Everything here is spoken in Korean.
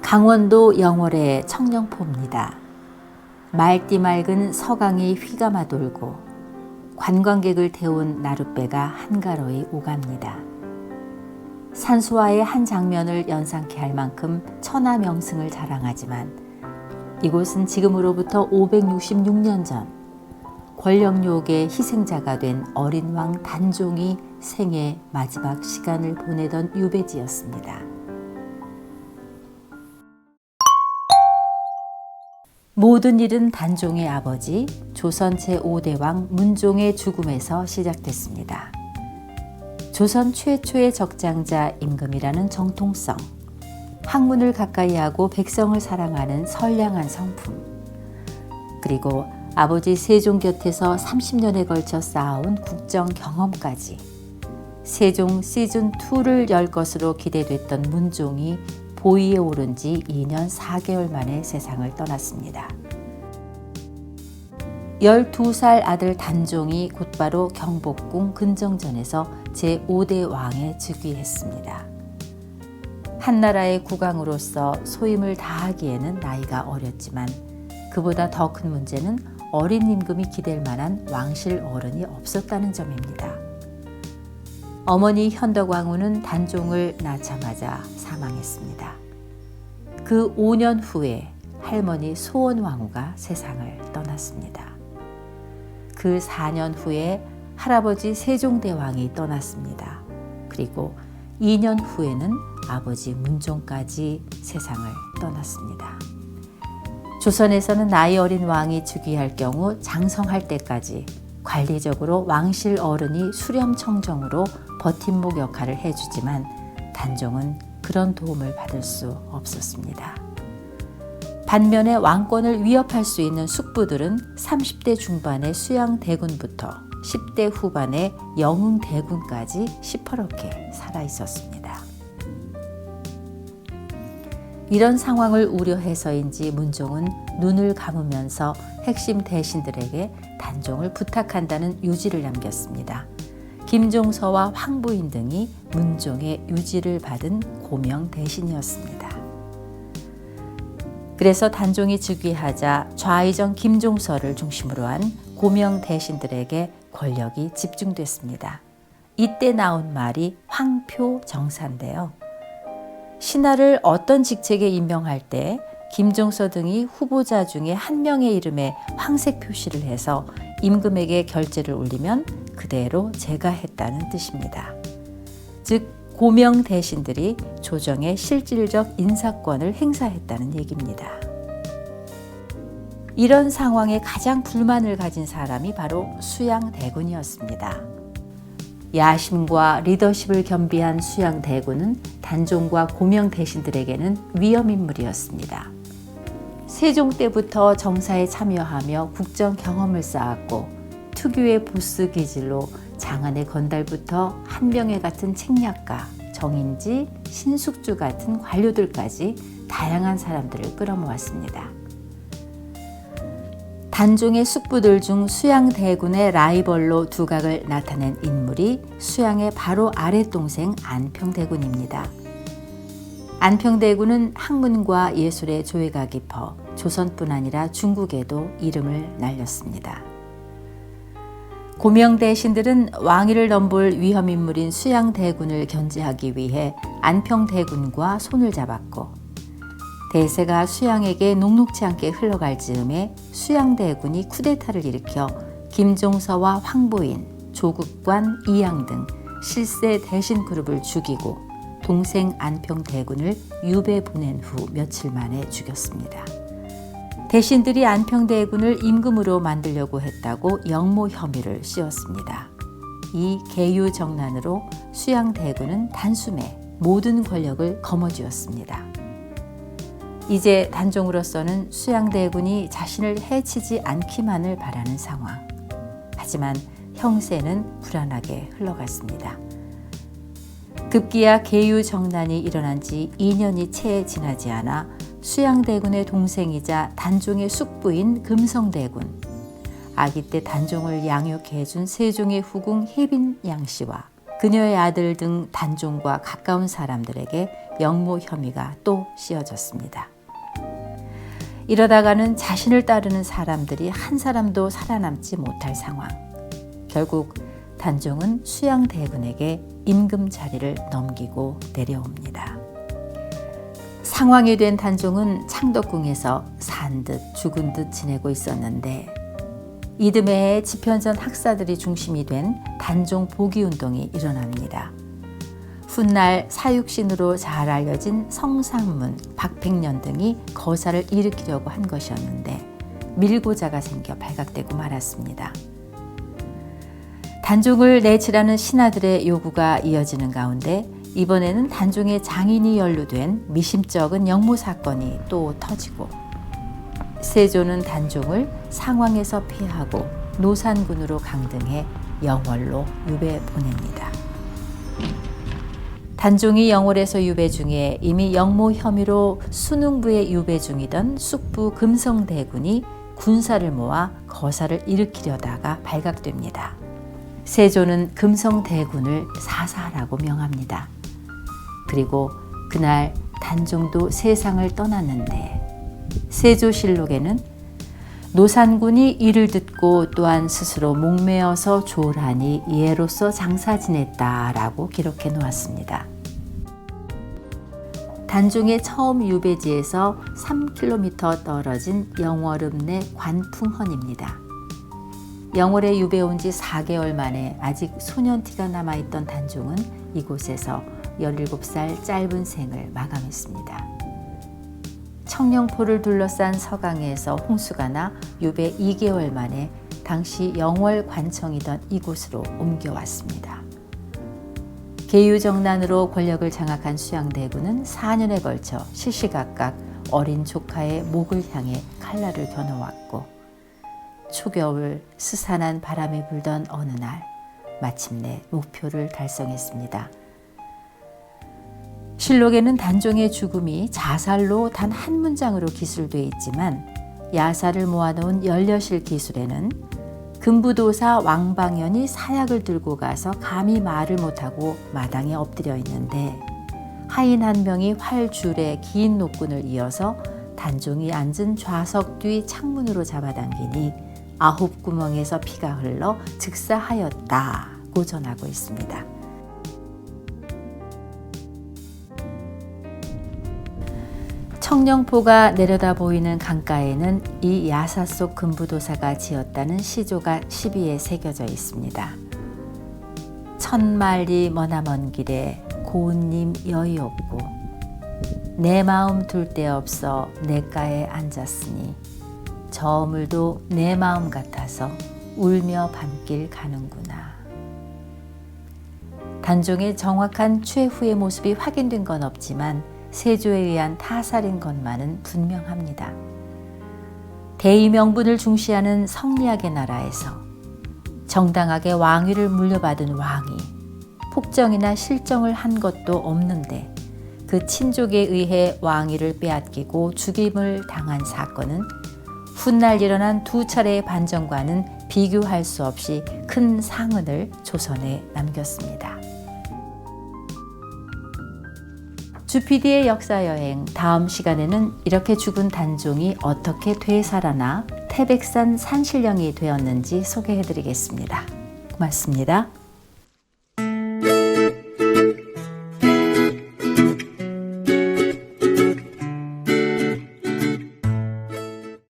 강원도 영월의 청령포입니다. 맑디 맑은 서강이 휘감아 돌고 관광객을 태운 나룻배가 한가로이 오갑니다. 산수화의 한 장면을 연상케 할 만큼 천하명승을 자랑하지만 이곳은 지금으로부터 566년 전 권력욕의 희생자가 된 어린 왕 단종이 생애 마지막 시간을 보내던 유배지였습니다. 모든 일은 단종의 아버지 조선 제5대 왕 문종의 죽음에서 시작됐습니다. 조선 최초의 적장자 임금이라는 정통성, 학문을 가까이 하고 백성을 사랑하는 선량한 성품, 그리고 아버지 세종 곁에서 30년에 걸쳐 쌓아온 국정 경험까지 세종 시즌2를 열 것으로 기대됐던 문종이 보위에 오른 지 2년 4개월 만에 세상을 떠났습니다. 12살 아들 단종이 곧바로 경복궁 근정전에서 제5대 왕에 즉위했습니다. 한나라의 국왕으로서 소임을 다하기에는 나이가 어렸지만 그보다 더 큰 문제는 어린 임금이 기댈 만한 왕실 어른이 없었다는 점입니다. 어머니 현덕왕후는 단종을 낳자마자 사망했습니다. 그 5년 후에 할머니 소원왕후가 세상을 떠났습니다. 그 4년 후에 할아버지 세종대왕이 떠났습니다. 그리고 2년 후에는 아버지 문종까지 세상을 떠났습니다. 조선에서는 나이 어린 왕이 즉위할 경우 장성할 때까지 관리적으로 왕실 어른이 수렴청정으로 버팀목 역할을 해주지만 단종은 그런 도움을 받을 수 없었습니다. 반면에 왕권을 위협할 수 있는 숙부들은 30대 중반의 수양대군부터 10대 후반의 영흥대군까지 시퍼렇게 살아 있었습니다. 이런 상황을 우려해서인지 문종은 눈을 감으면서 핵심 대신들에게 단종을 부탁한다는 유지를 남겼습니다. 김종서와 황부인 등이 문종의 유지를 받은 고명 대신이었습니다. 그래서 단종이 즉위하자 좌의정 김종서를 중심으로 한 고명 대신들에게 권력이 집중됐습니다. 이때 나온 말이 황표정사인데요. 신하를 어떤 직책에 임명할 때 김종서 등이 후보자 중에 한 명의 이름에 황색 표시를 해서 임금에게 결제를 올리면 그대로 제가했다는 뜻입니다. 즉 고명 대신들이 조정의 실질적 인사권을 행사했다는 얘기입니다. 이런 상황에 가장 불만을 가진 사람이 바로 수양대군이었습니다. 야심과 리더십을 겸비한 수양대군은 단종과 고명 대신들에게는 위험인물이었습니다. 세종 때부터 정사에 참여하며 국정 경험을 쌓았고 특유의 보스 기질로 장안의 건달부터 한병회 같은 책략가, 정인지, 신숙주 같은 관료들까지 다양한 사람들을 끌어모았습니다. 단종의 숙부들 중 수양대군의 라이벌로 두각을 나타낸 인물이 수양의 바로 아랫동생 안평대군입니다. 안평대군은 학문과 예술의 조예가 깊어 조선뿐 아니라 중국에도 이름을 날렸습니다. 고명 대신들은 왕위를 넘볼 위험인물인 수양대군을 견제하기 위해 안평대군과 손을 잡았고 대세가 수양에게 녹록지 않게 흘러갈 즈음에 수양대군이 쿠데타를 일으켜 김종서와 황보인, 조국관, 이양 등 실세 대신 그룹을 죽이고 동생 안평대군을 유배 보낸 후 며칠 만에 죽였습니다. 대신들이 안평대군을 임금으로 만들려고 했다고 영모 혐의를 씌웠습니다. 이 계유정난으로 수양대군은 단숨에 모든 권력을 거머쥐었습니다. 이제 단종으로서는 수양대군이 자신을 해치지 않기만을 바라는 상황. 하지만 형세는 불안하게 흘러갔습니다. 급기야 계유정난이 일어난 지 2년이 채 지나지 않아 수양대군의 동생이자 단종의 숙부인 금성대군, 아기 때 단종을 양육해 준 세종의 후궁 혜빈 양씨와 그녀의 아들 등 단종과 가까운 사람들에게 영모 혐의가 또 씌워졌습니다. 이러다가는 자신을 따르는 사람들이 한 사람도 살아남지 못할 상황. 결국 단종은 수양대군에게 임금 자리를 넘기고 내려옵니다. 상황이 된 단종은 창덕궁에서 산 듯 죽은 듯 지내고 있었는데 이듬해에 집현전 학사들이 중심이 된 단종 복위운동이 일어납니다. 훗날 사육신으로 잘 알려진 성상문, 박백년 등이 거사를 일으키려고 한 것이었는데 밀고자가 생겨 발각되고 말았습니다. 단종을 내치라는 신하들의 요구가 이어지는 가운데 이번에는 단종의 장인이 연루된 미심쩍은 영모 사건이 또 터지고 세조는 단종을 상황에서 피하고 노산군으로 강등해 영월로 유배 보냅니다. 단종이 영월에서 유배 중에 이미 영모 혐의로 순흥부에 유배 중이던 숙부 금성대군이 군사를 모아 거사를 일으키려다가 발각됩니다. 세조는 금성대군을 사사하라고 명합니다. 그리고 그날 단종도 세상을 떠났는데 세조실록에는 노산군이 이를 듣고 또한 스스로 목매어서 조울하니 예로서 장사 지냈다라고 기록해 놓았습니다. 단종의 처음 유배지에서 3km 떨어진 영월읍 내 관풍헌입니다. 영월에 유배 온 지 4개월 만에 아직 소년티가 남아있던 단종은 이곳에서 17살 짧은 생을 마감했습니다. 청령포를 둘러싼 서강에서 홍수가 나 유배 2개월 만에 당시 영월 관청이던 이곳으로 옮겨왔습니다. 계유정난으로 권력을 장악한 수양대군은 4년에 걸쳐 시시각각 어린 조카의 목을 향해 칼날을 겨누었고 초겨울 스산한 바람이 불던 어느 날 마침내 목표를 달성했습니다. 실록에는 단종의 죽음이 자살로 단 한 문장으로 기술되어 있지만 야사를 모아놓은 연려실 기술에는 금부도사 왕방연이 사약을 들고 가서 감히 말을 못하고 마당에 엎드려 있는데 하인 한 명이 활줄에 긴 노끈을 이어서 단종이 앉은 좌석 뒤 창문으로 잡아당기니 9구멍에서 피가 흘러 즉사하였다고 전하고 있습니다. 청령포가 내려다 보이는 강가에는 이 야사 속 금부도사가 지었다는 시조가 시비에 새겨져 있습니다. 천만리 머나먼 길에 고운님 여의 없고 내 마음 둘 데 없어 냇가에 앉았으니 저 물도 내 마음 같아서 울며 밤길 가는구나. 단종의 정확한 최후의 모습이 확인된 건 없지만 세조에 의한 타살인 것만은 분명합니다. 대의 명분을 중시하는 성리학의 나라에서 정당하게 왕위를 물려받은 왕이 폭정이나 실정을 한 것도 없는데 그 친족에 의해 왕위를 빼앗기고 죽임을 당한 사건은 훗날 일어난 2차례의 반정과는 비교할 수 없이 큰 상흔을 조선에 남겼습니다. 주피디의 역사여행 다음 시간에는 이렇게 죽은 단종이 어떻게 되살아나 태백산 산신령이 되었는지 소개해드리겠습니다. 고맙습니다.